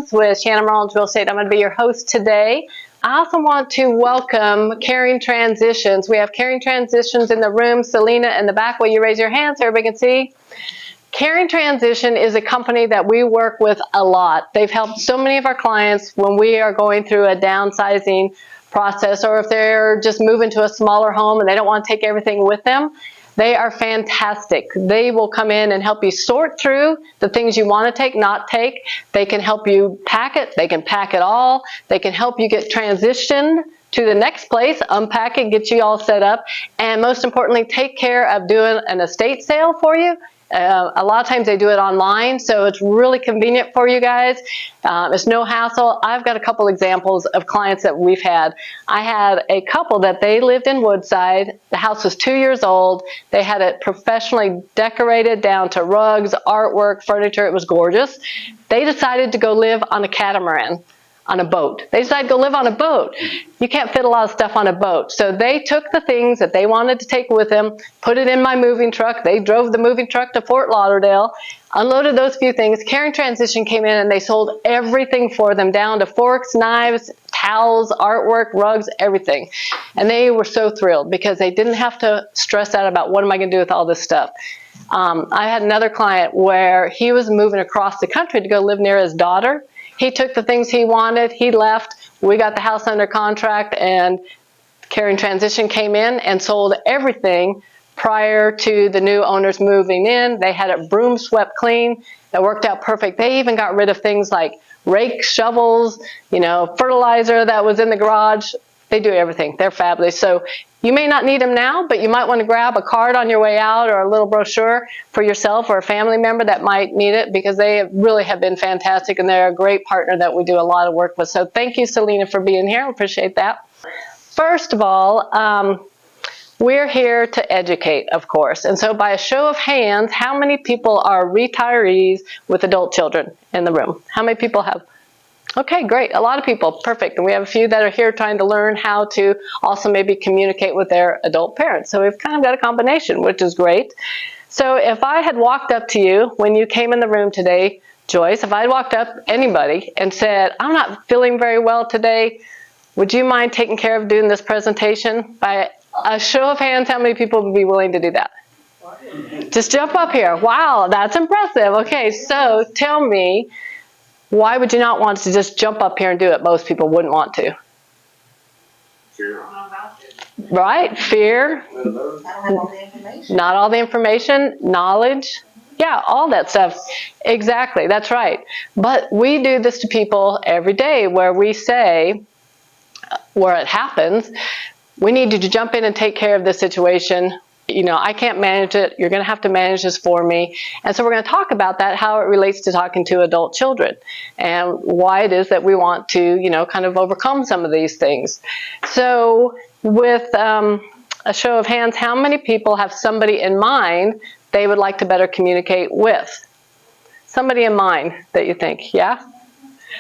Transitions with Shannon Real Estate. I'm going to be your host today. I also want to welcome Caring Transitions. We have Caring Transitions in the room. Selena in the back. Will you raise your hand so everybody can see? Caring Transition is a company that we work with a lot. They've helped so many of our clients when we are going through a downsizing process, or if they're just moving to a smaller home and they don't want to take everything with them. They are fantastic. They will come in and help you sort through the things you want to take, not take. They can help you pack it. They can pack it all. They can help you get transitioned to the next place, unpack it, get you all set up, and most importantly, take care of doing an estate sale for you. A lot of times they do it online, so it's really convenient for you guys. It's no hassle. I've got a couple examples of clients that we've had. I had a couple that they lived in Woodside. The house was 2 years old. They had it professionally decorated down to rugs, artwork, furniture. It was gorgeous. They decided to go live on a catamaran. On a boat. They decided to go live on a boat. You can't fit a lot of stuff on a boat. So they took the things that they wanted to take with them, put it in my moving truck. They drove the moving truck to Fort Lauderdale, unloaded those few things. Caring Transition came in and they sold everything for them, down to forks, knives, towels, artwork, rugs, everything. And they were so thrilled because they didn't have to stress out about what am I going to do with all this stuff. I had another client where he was moving across the country to go live near his daughter. He took the things he wanted, he left, we got the house under contract, and Caring Transition came in and sold everything prior to the new owners moving in. They had it broom swept clean. It worked out perfect. They even got rid of things like rakes, shovels, fertilizer that was in the garage. They do everything. They're fabulous. So you may not need them now, but you might want to grab a card on your way out or a little brochure for yourself or a family member that might need it, because they really have been fantastic and they're a great partner that we do a lot of work with. So thank you, Selena, for being here. I appreciate that. First of all, we're here to educate, of course. And so by a show of hands, how many people are retirees with adult children in the room? How many people have? Okay, great. A lot of people. Perfect. And we have a few that are here trying to learn how to also maybe communicate with their adult parents. So we've kind of got a combination, which is great. So if I had walked up to you when you came in the room today, Joyce, if I had walked up anybody and said, I'm not feeling very well today, would you mind taking care of doing this presentation? By a show of hands, how many people would be willing to do that? Just jump up here. Wow, that's impressive. Okay, so tell me, why would you not want to just jump up here and do it? Most people wouldn't want to. Fear. Right? Fear. Not all the information. Knowledge. Yeah, all that stuff. Exactly. That's right. But we do this to people every day where we say, where it happens, we need you to jump in and take care of this situation. I can't manage it. You're going to have to manage this for me. And so we're going to talk about that, how it relates to talking to adult children and why it is that we want to, kind of overcome some of these things. So with a show of hands, how many people have somebody in mind they would like to better communicate with? Somebody in mind that you think, yeah?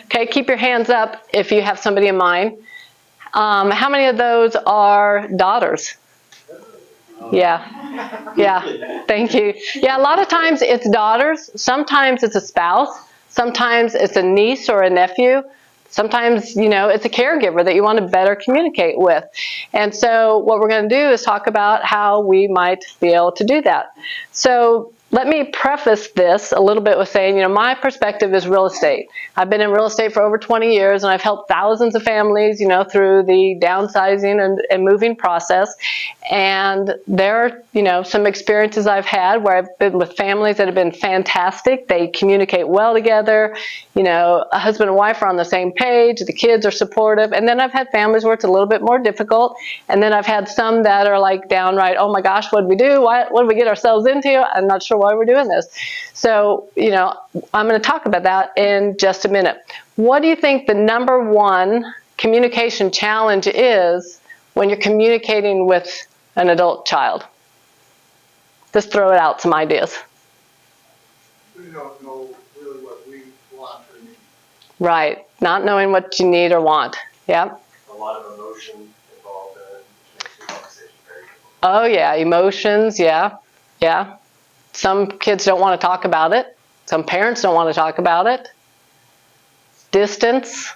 Okay, keep your hands up if you have somebody in mind. How many of those are daughters? Yeah, thank you. Yeah, a lot of times it's daughters, sometimes it's a spouse, sometimes it's a niece or a nephew, sometimes, it's a caregiver that you want to better communicate with. And so what we're going to do is talk about how we might be able to do that. So let me preface this a little bit with saying, my perspective is real estate. I've been in real estate for over 20 years, and I've helped thousands of families, through the downsizing and moving process. And there are, some experiences I've had where I've been with families that have been fantastic. They communicate well together. A husband and wife are on the same page. The kids are supportive. And then I've had families where it's a little bit more difficult. And then I've had some that are like downright, oh my gosh, what did we do? What did we get ourselves into? I'm not sure why we're doing this. So, I'm going to talk about that in just a minute. What do you think the number one communication challenge is when you're communicating with an adult child? Just throw it out, some ideas. We don't know really what we want or need. Right. Not knowing what you need or want. Yep. A lot of emotion involved in it, which makes the conversation very difficult. Oh, yeah. Emotions. Yeah. Yeah. Some kids don't want to talk about it. Some parents don't want to talk about it. distance,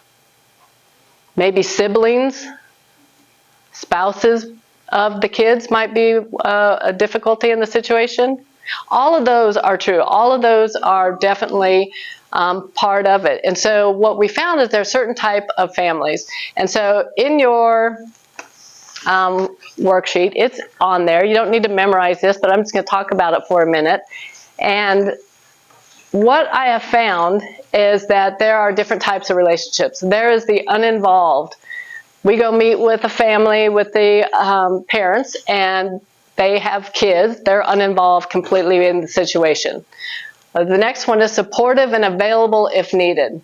maybe siblings, spouses of the kids might be a difficulty in the situation. All of those are true. All of those are definitely part of it. And so what we found is there are certain type of families. And so in your worksheet, it's on there. You don't need to memorize this, but I'm just going to talk about it for a minute. And what I have found is that there are different types of relationships. There is the uninvolved. We go meet with a family, with the parents, and they have kids. They're uninvolved completely in the situation. The next one is supportive and available if needed.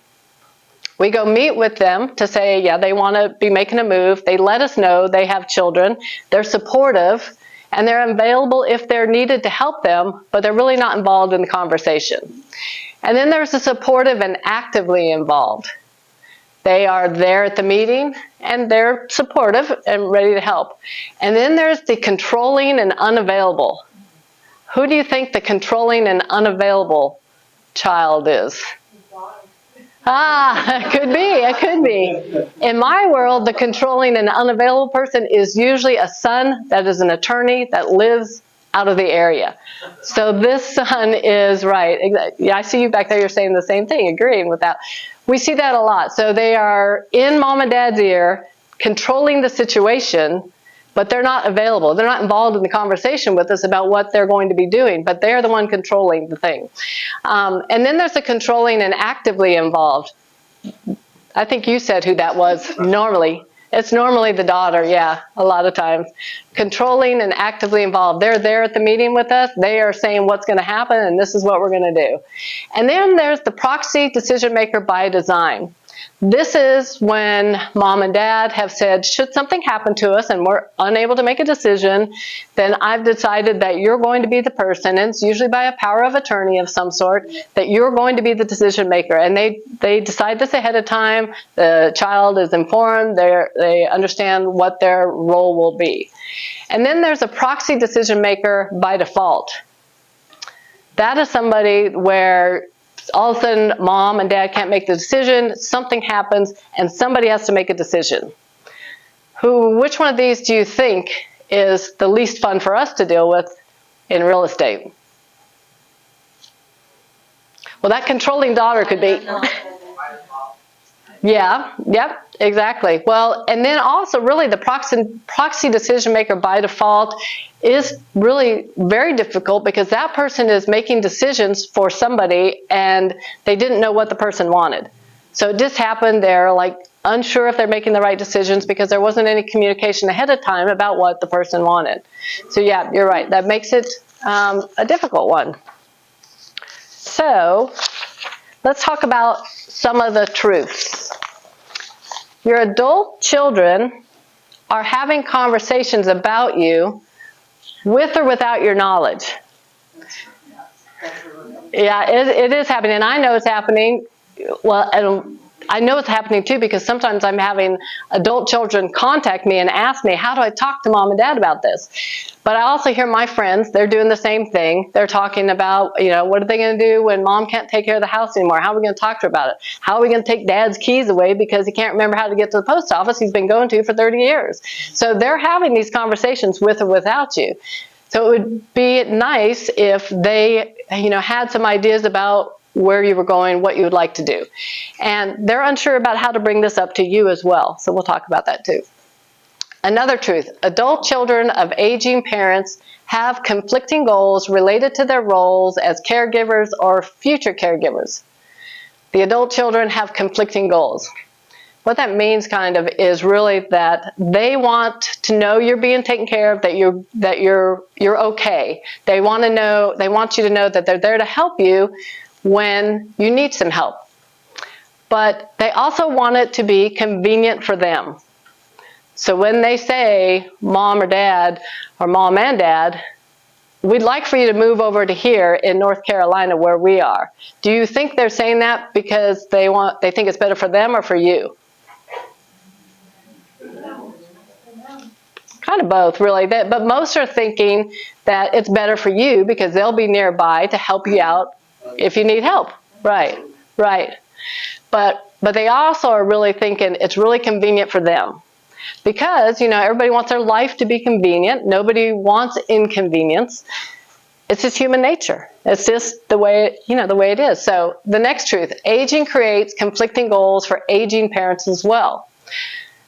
We go meet with them to say, yeah, they want to be making a move. They let us know they have children. They're supportive, and they're available if they're needed to help them, but they're really not involved in the conversation. And then there's the supportive and actively involved. They are there at the meeting, and they're supportive and ready to help. And then there's the controlling and unavailable. Who do you think the controlling and unavailable child is? It could be, it could be. In my world, the controlling and unavailable person is usually a son that is an attorney that lives out of the area. So this son is, right, yeah, I see you back there, you're saying the same thing, agreeing with that. We see that a lot. So they are in mom and dad's ear, controlling the situation, but they're not available. They're not involved in the conversation with us about what they're going to be doing, but they're the one controlling the thing. And then there's the controlling and actively involved. I think you said who that was normally. It's normally the daughter, yeah, a lot of times. Controlling and actively involved. They're there at the meeting with us. They are saying what's going to happen, and this is what we're going to do. And then there's the proxy decision maker by design. This is when mom and dad have said, should something happen to us and we're unable to make a decision, then I've decided that you're going to be the person, and it's usually by a power of attorney of some sort, that you're going to be the decision maker. And they decide this ahead of time. The child is informed. They understand what their role will be. And then there's a proxy decision maker by default. That is somebody where all of a sudden mom and dad can't make the decision, something happens, and somebody has to make a decision. Which one of these do you think is the least fun for us to deal with in real estate? Well, that controlling daughter could be. Yeah, yep, exactly. Well, and then also really the proxy decision maker by default is really very difficult because that person is making decisions for somebody and they didn't know what the person wanted. So it just happened. They're like unsure if they're making the right decisions because there wasn't any communication ahead of time about what the person wanted. So yeah, you're right. That makes it a difficult one. So let's talk about some of the truths. Your adult children are having conversations about you with or without your knowledge. Yeah, it is happening, and I know it's happening. Well, and I know it's happening too because sometimes I'm having adult children contact me and ask me, how do I talk to mom and dad about this? But I also hear my friends, they're doing the same thing. They're talking about, what are they going to do when mom can't take care of the house anymore? How are we going to talk to her about it? How are we going to take dad's keys away because he can't remember how to get to the post office he's been going to for 30 years? So they're having these conversations with or without you. So it would be nice if they, had some ideas about where you were going, what you would like to do. And they're unsure about how to bring this up to you as well. So we'll talk about that too. Another truth, adult children of aging parents have conflicting goals related to their roles as caregivers or future caregivers. The adult children have conflicting goals. What that means kind of is really that they want to know you're being taken care of, that you're okay. They want you to know that they're there to help you when you need some help. But they also want it to be convenient for them. So when they say mom or dad or mom and dad, we'd like for you to move over to here in North Carolina where we are. Do you think they're saying that because they think it's better for them or for you? Kind of both, really. But most are thinking that it's better for you because they'll be nearby to help you out if you need help. Right, right. but they also are really thinking it's really convenient for them. Because, everybody wants their life to be convenient. Nobody wants inconvenience. It's just human nature. It's just the way, the way it is. So the next truth, aging creates conflicting goals for aging parents as well.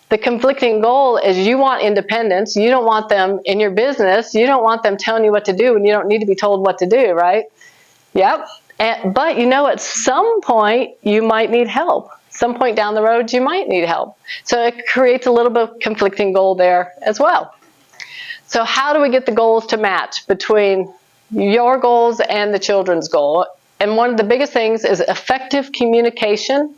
The conflicting goal is you want independence. You don't want them in your business. You don't want them telling you what to do when you don't need to be told what to do, right? Yep. But at some point you might need help. Some point down the road you might need help. So it creates a little bit of conflicting goal there as well. So how do we get the goals to match between your goals and the children's goal? And one of the biggest things is effective communication.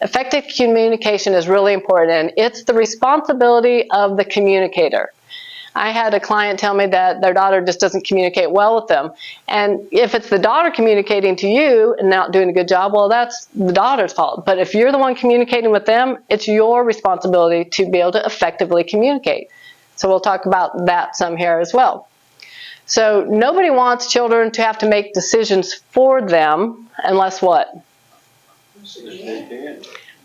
Effective communication is really important, and it's the responsibility of the communicator. I had a client tell me that their daughter just doesn't communicate well with them. And if it's the daughter communicating to you and not doing a good job, well, that's the daughter's fault. But if you're the one communicating with them, it's your responsibility to be able to effectively communicate. So we'll talk about that some here as well. So nobody wants children to have to make decisions for them unless what?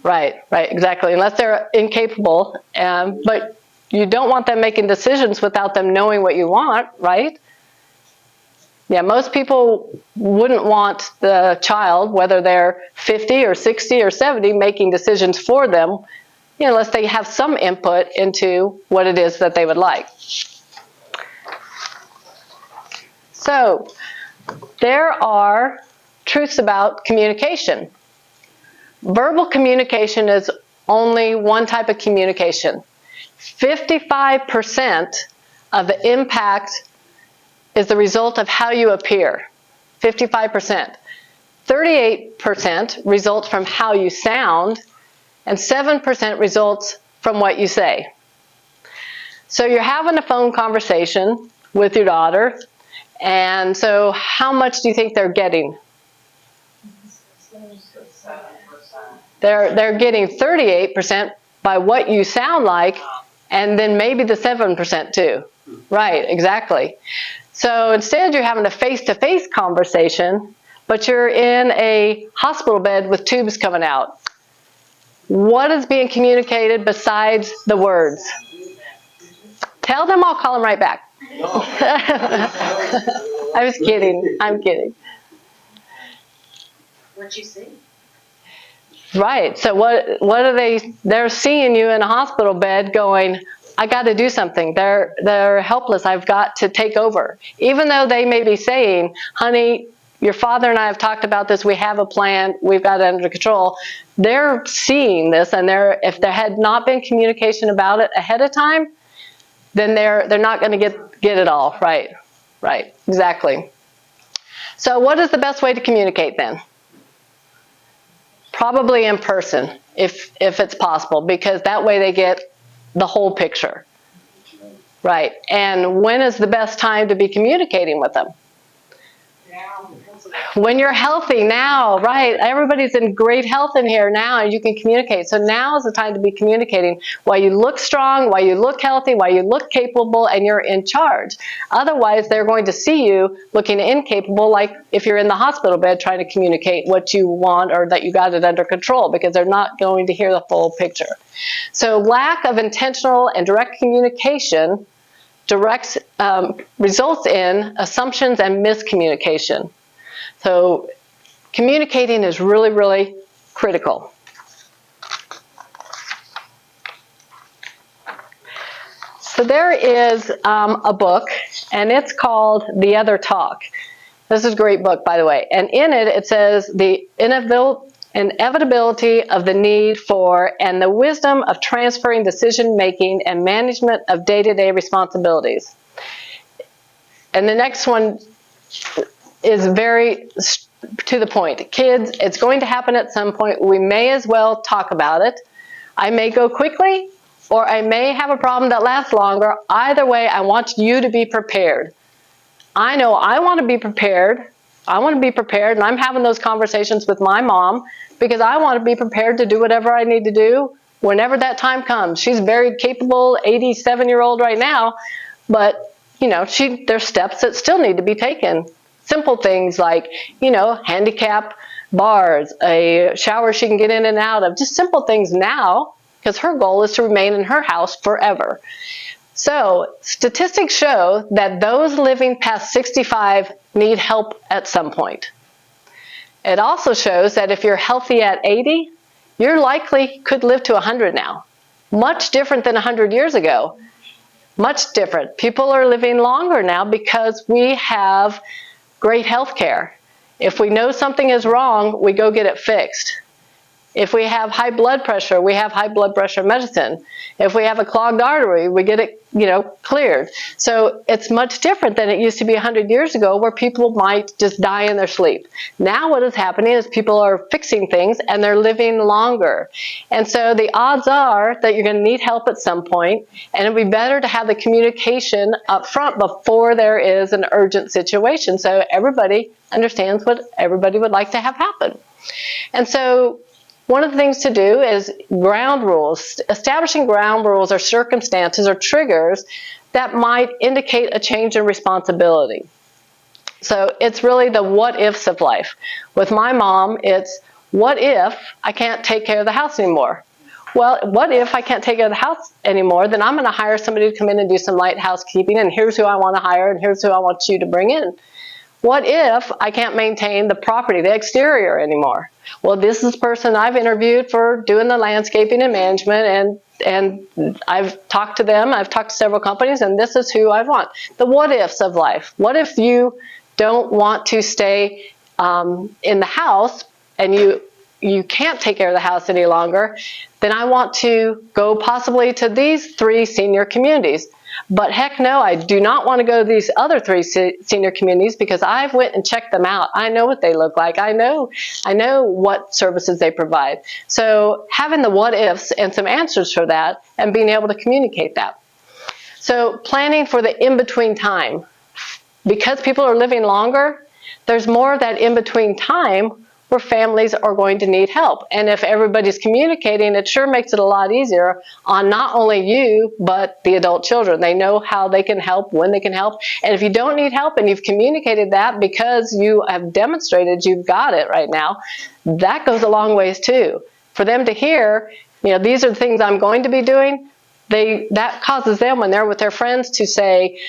Right, exactly. Unless they're incapable. But you don't want them making decisions without them knowing what you want, right? Yeah, most people wouldn't want the child, whether they're 50 or 60 or 70, making decisions for them, unless they have some input into what it is that they would like. So, there are truths about communication. Verbal communication is only one type of communication. 55% of the impact is the result of how you appear. 55%. 38% results from how you sound, and 7% results from what you say. So you're having a phone conversation with your daughter, and so how much do you think they're getting? They're getting 38% by what you sound like, and then maybe the 7% too. Right, exactly. So instead you're having a face-to-face conversation, but you're in a hospital bed with tubes coming out. What is being communicated besides the words? Tell them, I'll call them right back. I was kidding. I'm kidding. What'd you see? Right. So what are they? They're seeing you in a hospital bed going, I got to do something. They're helpless. I've got to take over. Even though they may be saying, honey, your father and I have talked about this. We have a plan. We've got it under control. They're seeing this, and if there had not been communication about it ahead of time, then they're not going to get it all right. Right. Exactly. So what is the best way to communicate then? Probably in person, if it's possible, because that way they get the whole picture. Right. And when is the best time to be communicating with them? Now. When you're healthy now, right? Everybody's in great health in here now, and you can communicate. So now is the time to be communicating while you look strong, while you look healthy, while you look capable, and you're in charge. Otherwise, they're going to see you looking incapable, like if you're in the hospital bed trying to communicate what you want or that you got it under control, because they're not going to hear the full picture. So lack of intentional and direct communication results in assumptions and miscommunication. So communicating is really, really critical. So there is a book, and it's called The Other Talk. This is a great book, by the way. And in it, it says the inevitability of the need for and the wisdom of transferring decision-making and management of day-to-day responsibilities. And the next one is very to the point. Kids, it's going to happen at some point. We may as well talk about it. I may go quickly, or I may have a problem that lasts longer. Either way, I want you to be prepared. I know I want to be prepared. I want to be prepared, and I'm having those conversations with my mom because I want to be prepared to do whatever I need to do whenever that time comes. She's very capable, 87-year-old right now, but there's steps that still need to be taken. Simple things like, handicap bars, a shower she can get in and out of, just simple things now, because her goal is to remain in her house forever. So statistics show that those living past 65 need help at some point. It also shows that if you're healthy at 80, you're likely could live to 100 now. Much different than 100 years ago. Much different. People are living longer now because we have great health care. If we know something is wrong, we go get it fixed. If we have high blood pressure, we have high blood pressure medicine. If we have a clogged artery, we get it, cleared. So it's much different than it used to be 100 years ago, where people might just die in their sleep. Now what is happening is people are fixing things and they're living longer. And so the odds are that you're going to need help at some point, and it'd be better to have the communication up front before there is an urgent situation, so everybody understands what everybody would like to have happen. And so one of the things to do is ground rules. Establishing ground rules or circumstances or triggers that might indicate a change in responsibility. So it's really the what ifs of life. With my mom, it's what if I can't take care of the house anymore? Well, what if I can't take care of the house anymore? Then I'm going to hire somebody to come in and do some light housekeeping, and here's who I want to hire, and here's who I want you to bring in. What if I can't maintain the property, the exterior anymore? Well, this is the person I've interviewed for doing the landscaping and management, and I've talked to them, I've talked to several companies, and this is who I want. The what ifs of life. What if you don't want to stay in the house and you can't take care of the house any longer? Then I want to go possibly to these 3 senior communities. But heck no, I do not want to go to these other 3 senior communities, because I've went and checked them out. I know what they look like. I know what services they provide. So having the what ifs and some answers for that, and being able to communicate that. So planning for the in-between time. Because people are living longer, there's more of that in-between time where families are going to need help. And if everybody's communicating, it sure makes it a lot easier on not only you, but the adult children. They know how they can help, when they can help. And if you don't need help and you've communicated that because you have demonstrated you've got it right now, that goes a long ways too. For them to hear, these are the things I'm going to be doing, that causes them, when they're with their friends, to say,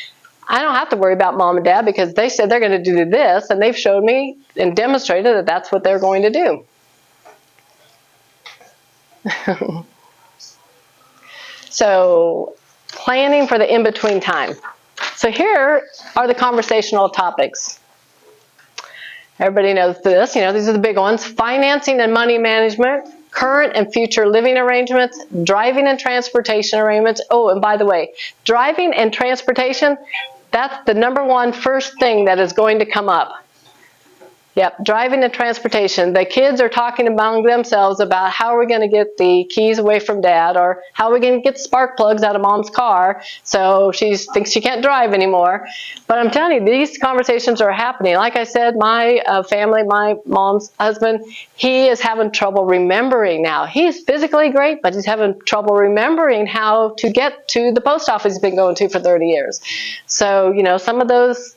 I don't have to worry about mom and dad because they said they're going to do this, and they've showed me and demonstrated that that's what they're going to do. So, planning for the in-between time. So here are the conversational topics. Everybody knows this. These are the big ones. Financing and money management, current and future living arrangements, driving and transportation arrangements. Oh, and by the way, driving and transportation, that's the number 1 first thing that is going to come up. Yep, driving and transportation. The kids are talking among themselves about how are we going to get the keys away from dad, or how are we going to get spark plugs out of mom's car so she thinks she can't drive anymore. But I'm telling you, these conversations are happening. Like I said, my family, my mom's husband, he is having trouble remembering now. He's physically great, but he's having trouble remembering how to get to the post office he's been going to for 30 years. So, some of those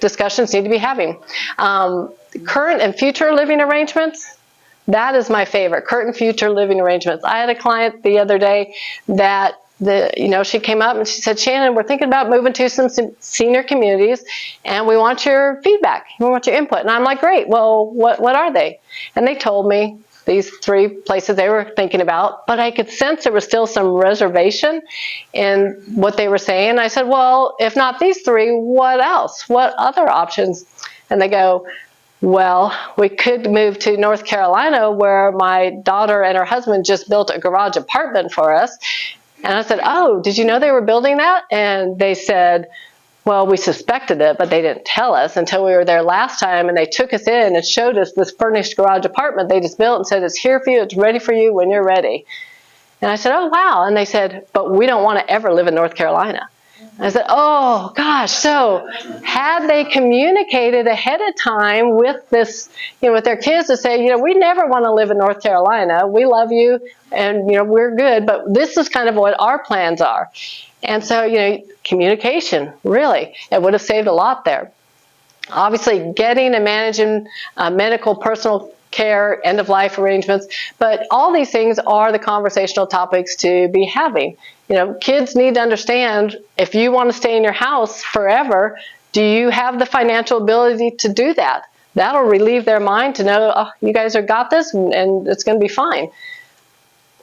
discussions need to be having. Current and future living arrangements, that is my favorite. Current and future living arrangements. I had a client the other day that she came up and she said, Shannon, we're thinking about moving to some senior communities, and we want your feedback. We want your input. And I'm like, great. Well, what are they? And they told me these 3 places they were thinking about, but I could sense there was still some reservation in what they were saying. I said, well, if not these 3, what else? What other options? And they go, well, we could move to North Carolina, where my daughter and her husband just built a garage apartment for us. And I said, oh, did you know they were building that? And they said, well, we suspected it, but they didn't tell us until we were there last time, and they took us in and showed us this furnished garage apartment they just built and said, it's here for you, it's ready for you when you're ready. And I said, oh, wow. And they said, but we don't want to ever live in North Carolina. I said, oh, gosh. So had they communicated ahead of time with this, with their kids to say, we never want to live in North Carolina. We love you, and, we're good, but this is kind of what our plans are. And so, communication, really, it would have saved a lot there. Obviously, getting and managing medical personal care, end-of-life arrangements. But all these things are the conversational topics to be having. You know, kids need to understand, if you want to stay in your house forever, do you have the financial ability to do that? That'll relieve their mind to know, oh, you guys have got this and it's going to be fine.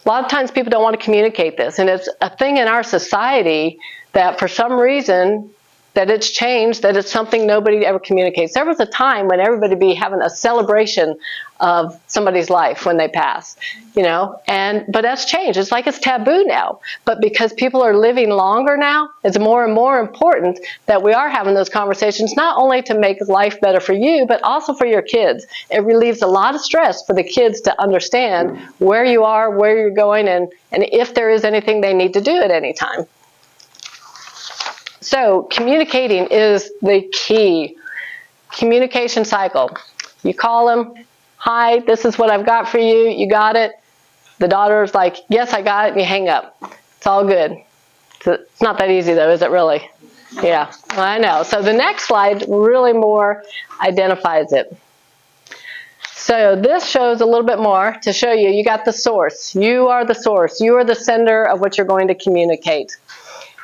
A lot of times people don't want to communicate this, and it's a thing in our society that for some reason that it's changed, that it's something nobody ever communicates. There was a time when everybody would be having a celebration of somebody's life when they pass, you know, but that's changed. It's like it's taboo now. But because people are living longer now, it's more and more important that we are having those conversations, not only to make life better for you, but also for your kids. It relieves a lot of stress for the kids to understand where you are, where you're going, and if there is anything they need to do at any time. So communicating is the key. Communication cycle. You call them, hi, this is what I've got for you, you got it? The daughter's like, yes, I got it, and you hang up. It's all good. It's not that easy though, is it really? Yeah, I know. So the next slide really more identifies it. So this shows a little bit more to show you, you got the source. You are the source. You are the sender of what you're going to communicate.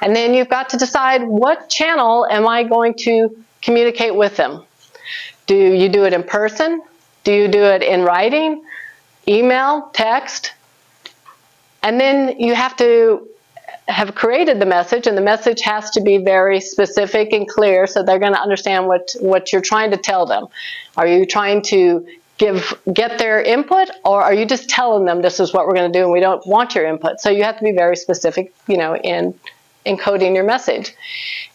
And then you've got to decide, what channel am I going to communicate with them? Do you do it in person? Do you do it in writing, email, text? And then you have to have created the message, and the message has to be very specific and clear so they're going to understand what you're trying to tell them. Are you trying to get their input, or are you just telling them this is what we're going to do and we don't want your input? So you have to be very specific, you know, in encoding your message.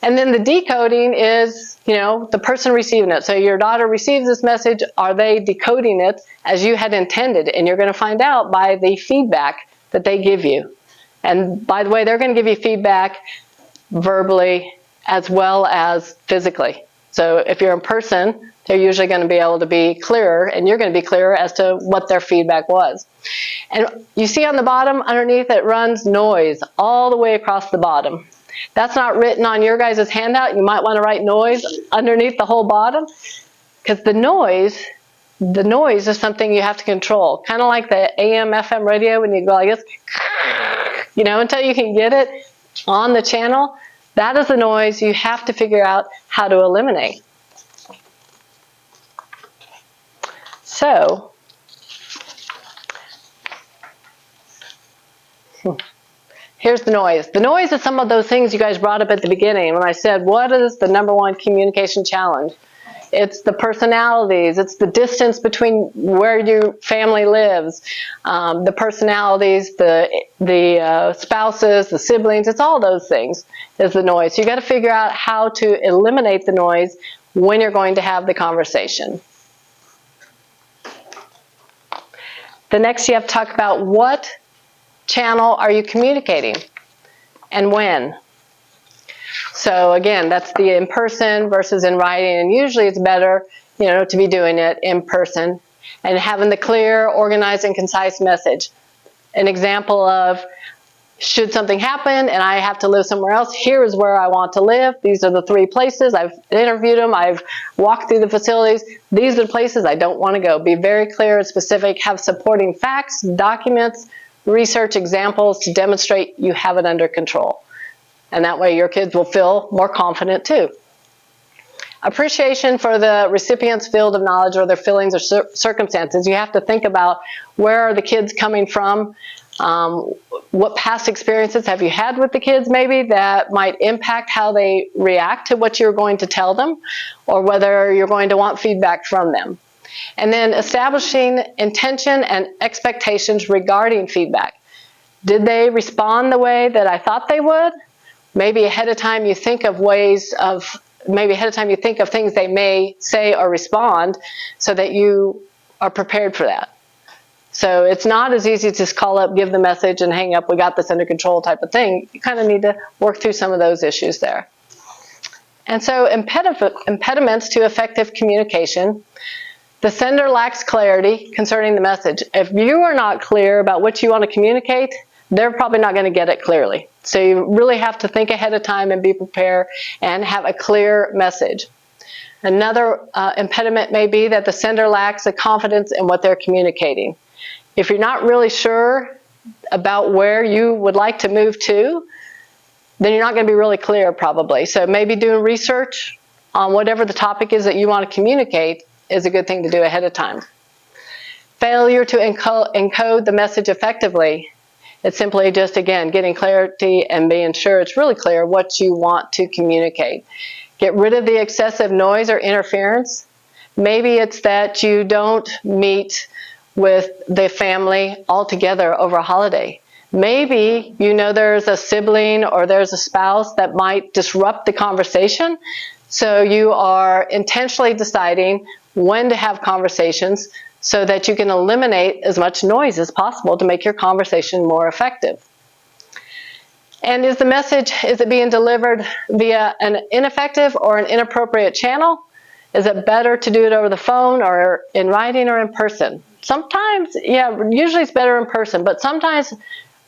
And then the decoding is, you know, the person receiving it. So your daughter receives this message, are they decoding it as you had intended? And you're going to find out by the feedback that they give you. And by the way, they're going to give you feedback verbally as well as physically. So if you're in person, they're usually going to be able to be clearer, and you're going to be clearer as to what their feedback was. And you see on the bottom underneath it runs noise all the way across the bottom. That's not written on your guys' handout. You might want to write noise underneath the whole bottom, because the noise is something you have to control. Kind of like the AM, FM radio when you go like this, you know, until you can get it on the channel. That is the noise you have to figure out how to eliminate. So, here's the noise. The noise is some of those things you guys brought up at the beginning when I said, what is the #1 communication challenge? It's the personalities. It's the distance between where your family lives, the personalities, the spouses, the siblings. It's all those things is the noise. So you got to figure out how to eliminate the noise when you're going to have the conversation. The next, you have to talk about what channel are you communicating and when. So again, that's the in person versus in writing, and usually it's better, you know, to be doing it in person and having the clear, organized, and concise message. An example of, should something happen and I have to live somewhere else, here is where I want to live. These are the 3 places. I've interviewed them. I've walked through the facilities. These are the places I don't want to go. Be very clear and specific. Have supporting facts, documents, research examples to demonstrate you have it under control. And that way your kids will feel more confident too. Appreciation for the recipient's field of knowledge or their feelings or circumstances. You have to think about, where are the kids coming from? What past experiences have you had with the kids maybe that might impact how they react to what you're going to tell them, or whether you're going to want feedback from them. And then establishing intention and expectations regarding feedback. Did they respond the way that I thought they would? Maybe ahead of time you think of things they may say or respond so that you are prepared for that. So it's not as easy to just call up, give the message, and hang up, we got this under control type of thing. You kind of need to work through some of those issues there. And so impediments to effective communication. The sender lacks clarity concerning the message. If you are not clear about what you want to communicate, they're probably not going to get it clearly. So you really have to think ahead of time and be prepared and have a clear message. Another impediment may be that the sender lacks the confidence in what they're communicating. If you're not really sure about where you would like to move to, then you're not going to be really clear probably. So maybe doing research on whatever the topic is that you want to communicate is a good thing to do ahead of time. Failure to encode the message effectively. It's simply just, again, getting clarity and being sure it's really clear what you want to communicate. Get rid of the excessive noise or interference. Maybe it's that you don't meet with the family altogether over a holiday. Maybe you know there's a sibling or there's a spouse that might disrupt the conversation, so you are intentionally deciding when to have conversations so that you can eliminate as much noise as possible to make your conversation more effective. And is it being delivered via an ineffective or an inappropriate channel? Is it better to do it over the phone or in writing or in person? Sometimes, usually it's better in person, but sometimes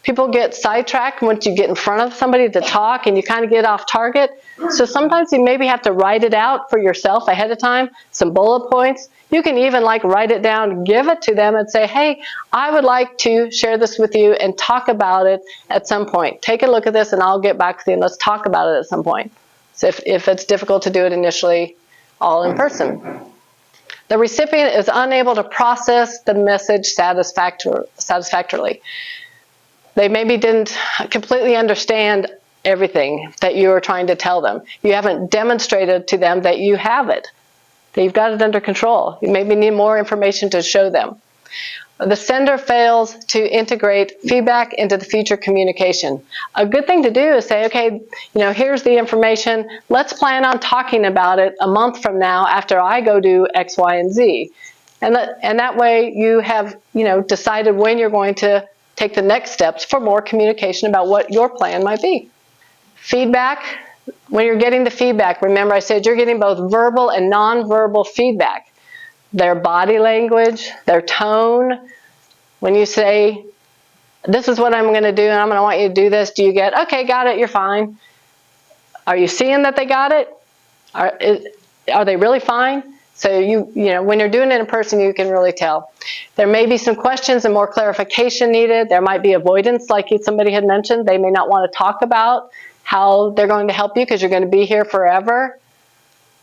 people get sidetracked once you get in front of somebody to talk and you kind of get off target. So sometimes you maybe have to write it out for yourself ahead of time, some bullet points. You can even write it down, give it to them and say, hey, I would like to share this with you and talk about it at some point. Take a look at this and I'll get back with you and let's talk about it at some point. So if it's difficult to do it initially, all in person. The recipient is unable to process the message satisfactorily. They maybe didn't completely understand everything that you were trying to tell them. You haven't demonstrated to them that you have it, that you've got it under control. You maybe need more information to show them. The sender fails to integrate feedback into the future communication. A good thing to do is say, okay, here's the information. Let's plan on talking about it a month from now after I go do X, Y, and Z. And that way you have, decided when you're going to take the next steps for more communication about what your plan might be. Feedback. When you're getting the feedback, remember I said you're getting both verbal and nonverbal feedback. Their body language, their tone. When you say, this is what I'm going to do and I'm going to want you to do this, do you get, okay, got it, you're fine? Are you seeing that they got it? Are they really fine? So when you're doing it in person, you can really tell. There may be some questions and more clarification needed. There might be avoidance, like somebody had mentioned. They may not want to talk about how they're going to help you because you're going to be here forever.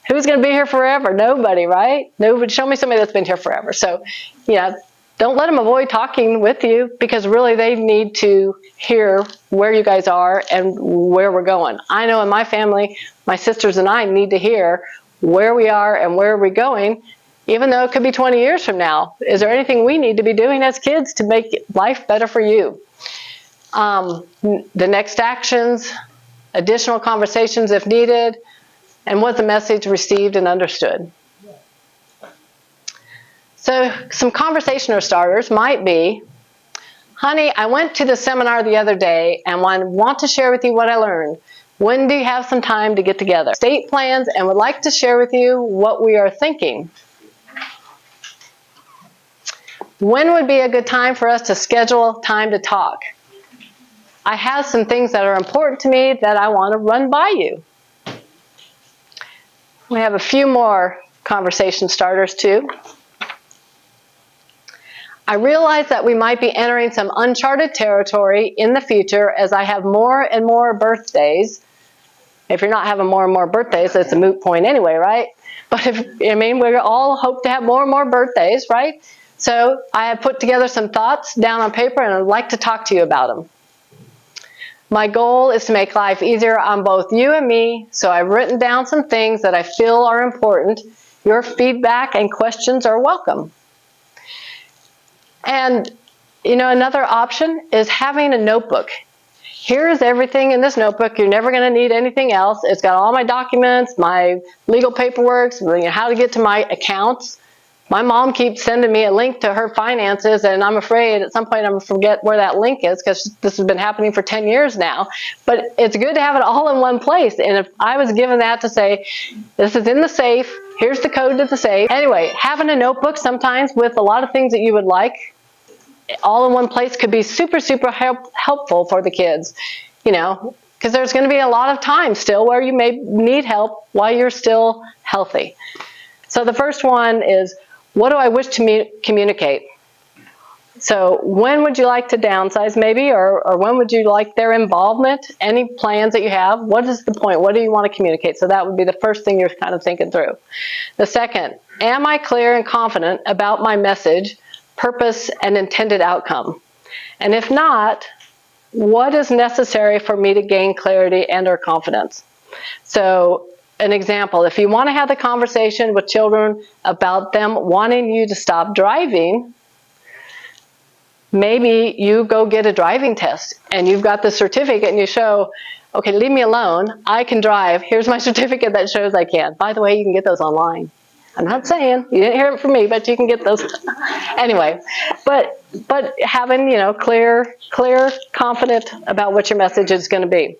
Who's going to be here forever? Nobody, right? Nobody. Show me somebody that's been here forever. So, don't let them avoid talking with you because really they need to hear where you guys are and where we're going. I know in my family, my sisters and I need to hear where we are and where we're going, even though it could be 20 years from now. Is there anything we need to be doing as kids to make life better for you? The next actions, additional conversations if needed, and was the message received and understood? So some conversation starters might be, honey, I went to the seminar the other day and want to share with you what I learned. When do you have some time to get together? State plans and would like to share with you what we are thinking. When would be a good time for us to schedule time to talk? I have some things that are important to me that I want to run by you. We have a few more conversation starters too. I realize that we might be entering some uncharted territory in the future as I have more and more birthdays. If you're not having more and more birthdays, it's a moot point anyway, right? But we all hope to have more and more birthdays, right? So I have put together some thoughts down on paper and I'd like to talk to you about them. My goal is to make life easier on both you and me, so I've written down some things that I feel are important. Your feedback and questions are welcome. And, another option is having a notebook. Here's everything in this notebook. You're never going to need anything else. It's got all my documents, my legal paperwork, how to get to my accounts. My mom keeps sending me a link to her finances, and I'm afraid at some point I'm going to forget where that link is because this has been happening for 10 years now. But it's good to have it all in one place. And if I was given that to say, this is in the safe, here's the code to the safe. Anyway, having a notebook sometimes with a lot of things that you would like all in one place could be super, super helpful for the kids. because there's going to be a lot of time still where you may need help while you're still healthy. So the first one is, what do I wish to communicate? So when would you like to downsize maybe, or when would you like their involvement? Any plans that you have? What is the point? What do you want to communicate? So that would be the first thing you're kind of thinking through. The second, am I clear and confident about my message, purpose, and intended outcome? And if not, what is necessary for me to gain clarity and or confidence? So an example, if you want to have the conversation with children about them wanting you to stop driving, maybe you go get a driving test and you've got the certificate and you show, okay, leave me alone, I can drive, here's my certificate that shows I can. By the way, you can get those online. I'm not saying, you didn't hear it from me, but you can get those. Anyway, but having, clear, confident about what your message is going to be.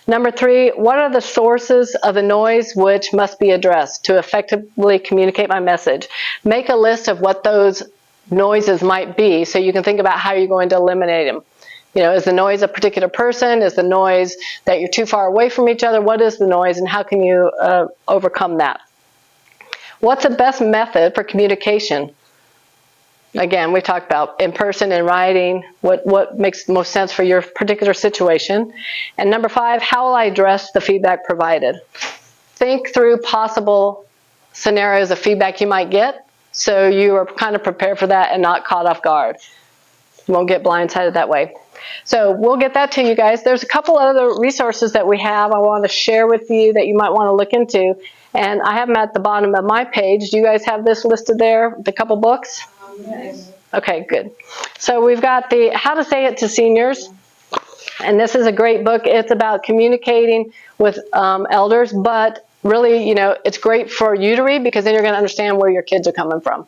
Number 3, what are the sources of the noise which must be addressed to effectively communicate my message? Make a list of what those noises might be so you can think about how you're going to eliminate them. Is the noise a particular person? Is the noise that you're too far away from each other? What is the noise and how can you overcome that? What's the best method for communication? Again, we talked about in person and writing, what makes the most sense for your particular situation. And number 5, how will I address the feedback provided? Think through possible scenarios of feedback you might get so you are kind of prepared for that and not caught off guard. You won't get blindsided that way. So we'll get that to you guys. There's a couple other resources that we have I want to share with you that you might want to look into. And I have them at the bottom of my page. Do you guys have this listed there, the couple books? Yes. Okay, good. So we've got the How to Say It to Seniors. And this is a great book. It's about communicating with elders, but really, it's great for you to read because then you're going to understand where your kids are coming from.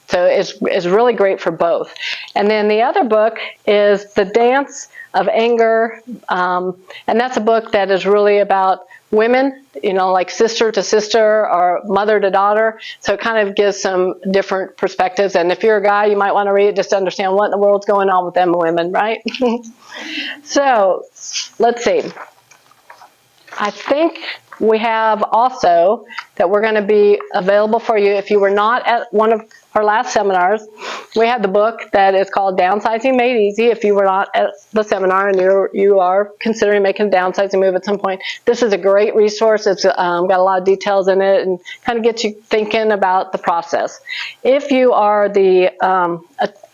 So it's really great for both. And then the other book is The Dance of Anger, and that's a book that is really about women, like sister to sister or mother to daughter. So it kind of gives some different perspectives. And if you're a guy, you might want to read it just to understand what in the world's going on with them women, right? So let's see. I think we have also that we're going to be available for you. If you were not at one of our last seminars, we have the book that is called Downsizing Made Easy. If you were not at the seminar and you are considering making a downsizing move at some point, this is a great resource. It's got a lot of details in it and kind of gets you thinking about the process. If you are the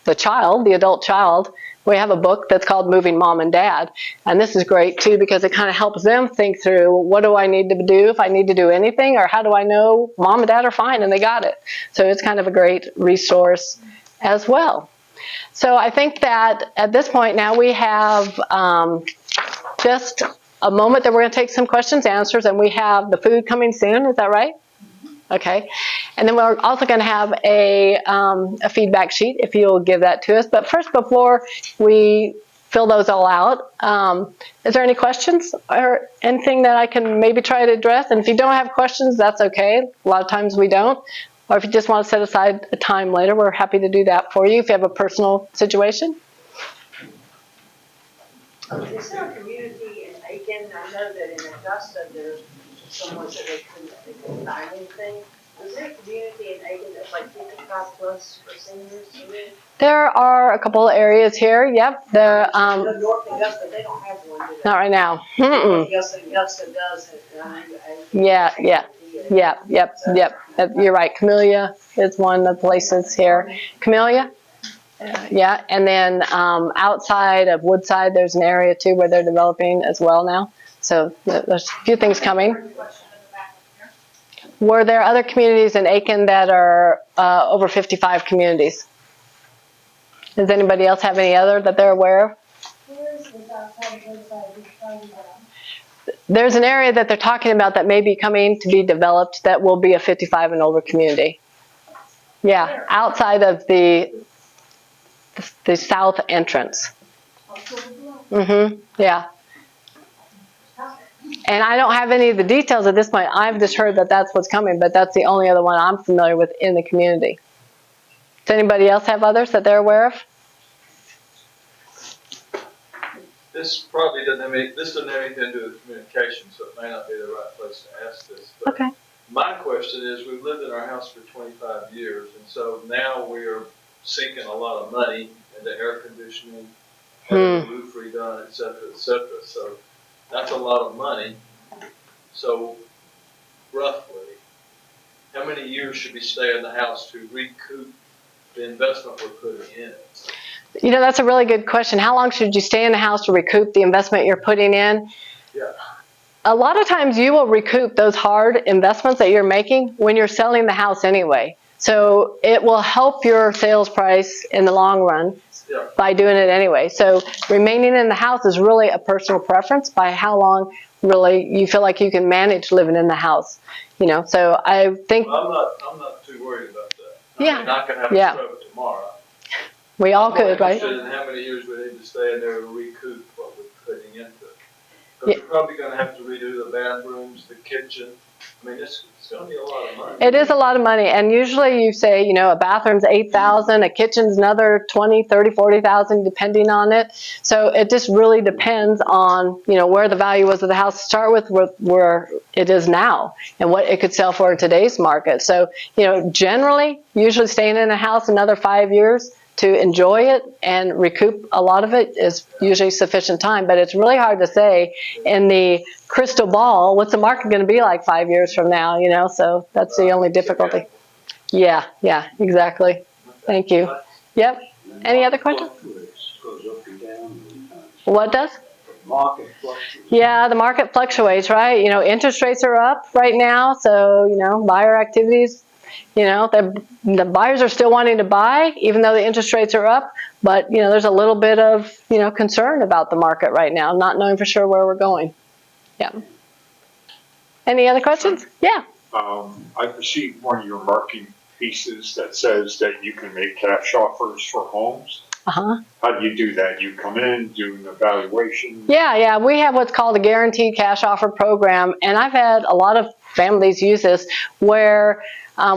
adult child, we have a book that's called Moving Mom and Dad, and this is great too because it kind of helps them think through, what do I need to do if I need to do anything, or how do I know mom and dad are fine and they got it. So it's kind of a great resource as well. So I think that at this point now we have just a moment that we're going to take some questions and answers, and we have the food coming soon. Is that right? Okay, and then we're also going to have a feedback sheet if you'll give that to us. But first, before we fill those all out, is there any questions or anything that I can maybe try to address? And if you don't have questions, that's okay. A lot of times we don't. Or if you just want to set aside a time later, we're happy to do that for you if you have a personal situation. Is there a community in Aiken? I know that in Augusta there's someone said they couldn't find anything. Is there a community in Aiken that's like 55 plus for seniors? There are a couple of areas here. Yep. North Augusta, they don't have one, do they? Not right now. Augusta does. Yep. You're right. Camellia is one of the places here. Camellia? Yeah. And then outside of Woodside, there's an area too where they're developing as well now. So there's a few things coming. Were there other communities in Aiken that are over 55 communities? Does anybody else have any other that they're aware of? There's an area that they're talking about that may be coming to be developed that will be a 55 and older community. Yeah, outside of the south entrance. Yeah. And I don't have any of the details at this point. I've just heard that that's what's coming, but that's the only other one I'm familiar with in the community. Does anybody else have others that they're aware of? This probably doesn't have any, this doesn't have anything to do with communication, so it may not be the right place to ask this. But Okay. my question is, we've lived in our house for 25 years, and so now we are sinking a lot of money into air conditioning, having the roof redone, et cetera, et cetera. So that's a lot of money. So roughly, how many years should we stay in the house to recoup the investment we're putting in it? You know, that's a really good question. How long should you stay in the house to recoup the investment you're putting in? Yeah. A lot of times you will recoup those hard investments that you're making when you're selling the house anyway. So it will help your sales price in the long run by doing it anyway. So remaining in the house is really a personal preference by how long really you feel like you can manage living in the house. You know, so I think. Well, I'm not too worried about that. Yeah. I mean, I can have a stroke tomorrow. We all could, right? I'm interested in how many years we need to stay in there to recoup what we're putting into it. Because we're probably going to have to redo the bathrooms, the kitchen. I mean, it's going to be a lot of money. It is a lot of money, and usually you say, you know, a bathroom's $8,000, a kitchen's another $20,000, $30,000, $40,000, depending on it. So it just really depends on, you know, where the value was of the house to start with, where it is now, and what it could sell for in today's market. So, you know, generally, usually staying in a house another 5 years to enjoy it and recoup a lot of it is usually sufficient time, but it's really hard to say in the crystal ball, what's the market going to be like 5 years from now, you know, so that's the only difficulty. Yeah, exactly. Thank you. Yep. Any other questions? What does? Market fluctuates. Yeah, the market fluctuates, right? You know, interest rates are up right now, so, you know, buyer activities, you know, the buyers are still wanting to buy, even though the interest rates are up. But, you know, there's a little bit of, you know, concern about the market right now, not knowing for sure where we're going. Yeah. Any other questions? Yeah. I received one of your marketing pieces that says that you can make cash offers for homes. Uh-huh. How do you do that? You come in, do an evaluation? Yeah. We have what's called a guaranteed cash offer program, and I've had a lot of families use this where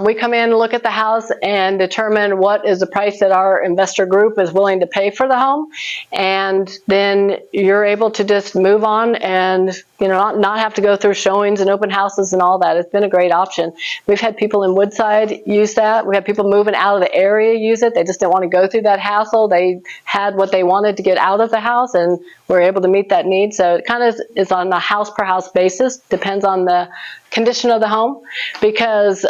we come in, look at the house, and determine what is the price that our investor group is willing to pay for the home, and then you're able to just move on and, you know, not have to go through showings and open houses and all that. It's been a great option. We've had people in Woodside use that. We had people moving out of the area use it. They just didn't want to go through that hassle. They had what they wanted to get out of the house, and we're able to meet that need. So it kind of is on a house per house basis, depends on the condition of the home, because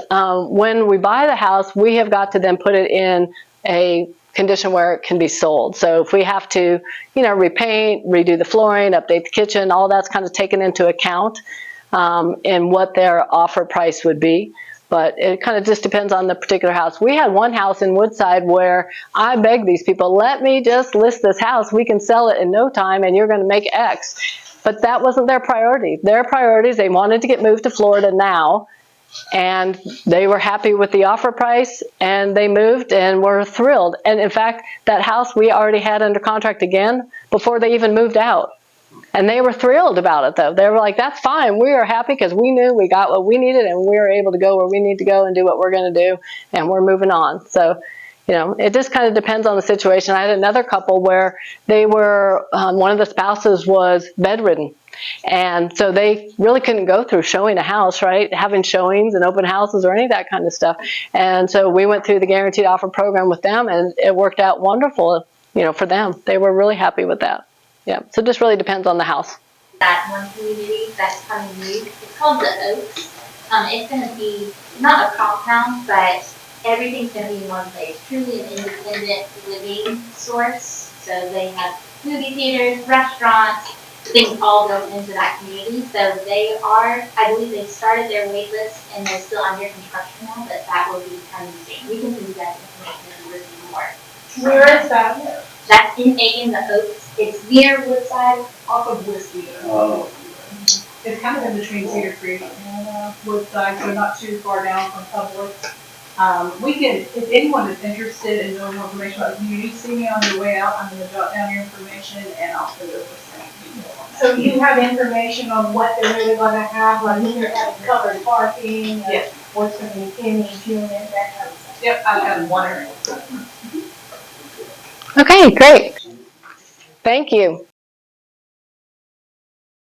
when we buy the house, we have got to then put it in a condition where it can be sold. So if we have to, you know, repaint, redo the flooring, update the kitchen, all that's kind of taken into account in what their offer price would be. But it kind of just depends on the particular house. We had one house in Woodside where I begged these people, let me just list this house. We can sell it in no time and you're going to make X. But that wasn't their priority. Their priorities, they wanted to get moved to Florida now, and they were happy with the offer price, and they moved and were thrilled. And in fact, that house we already had under contract again before they even moved out. And they were thrilled about it, though. They were like, that's fine. We are happy because we knew we got what we needed, and we were able to go where we need to go and do what we're going to do, and we're moving on. So, you know, it just kind of depends on the situation. I had another couple where they were, one of the spouses was bedridden. And so they really couldn't go through showing a house, right? Having showings and open houses or any of that kind of stuff. And so we went through the guaranteed offer program with them, and it worked out wonderful, you know, for them. They were really happy with that. Yeah, so it just really depends on the house. That one community that's coming new, it's called the Oaks. It's going to be not a compound, but everything's going to be in one place. Truly an independent living source. So they have movie theaters, restaurants, things all built into that community. So they are, I believe they started their wait list and they're still under construction now, but that will be coming soon. We can see that information if you review more. Where is that? That's in Aiken, the Oaks. It's near Woodside. Off of Whiskey. It's kind of in between Cedar Creek and Woodside, so not too far down from Public. We can, if anyone is interested in knowing more information about the community, see me on your way out. I'm going to jot down your information and I'll send over some detail on that. So you have information on what they're really going to have, like if they're having covered parking, Yes. what's going to be in each unit, that kind of stuff. Yep, I've got one area. Okay, great. Thank you.